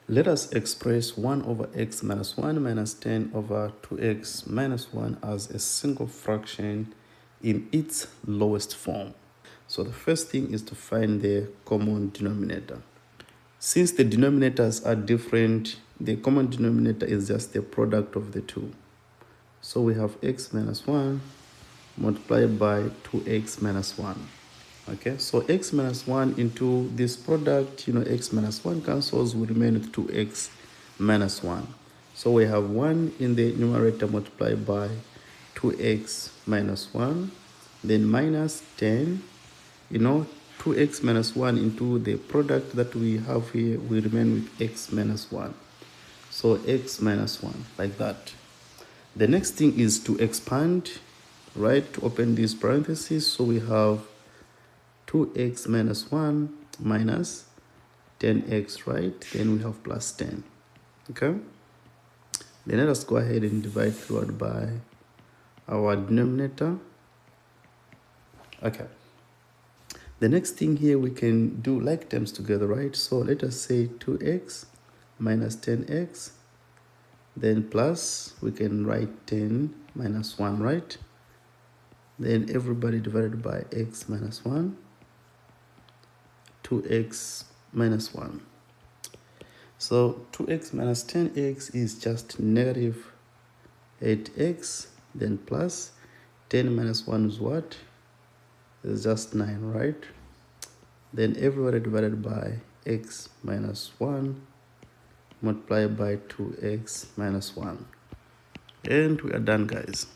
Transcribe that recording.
Let us express 1 over x minus 1 minus 10 over 2x minus 1 as a single fraction in its lowest form. So the first thing is to find the common denominator. Since the denominators are different, the common denominator is just the product of the two. So we have x minus 1 multiplied by 2x minus 1. Okay, so x minus 1 into this product, x minus 1 cancels, we remain with 2x minus 1. So we have 1 in the numerator multiplied by 2x minus 1, then minus 10, 2x minus 1 into the product that we have here, we remain with x minus 1. So x minus 1, like that. The next thing is to expand, right, to open this parenthesis. So we have 2x minus 1 minus 10x, right? Then we have plus 10, okay? Then let us go ahead and divide throughout by our denominator. Okay. The next thing here, we can do like terms together, right? So let us say 2x minus 10x, then plus, we can write 10 minus 1, right? Then everybody divided by x minus 1, 2x minus 1. So 2x minus 10x is just negative 8x, then plus 10 minus 1 is what? It's just 9, right? Then everybody divided by x minus 1 multiplied by 2x minus 1. And we are done, guys.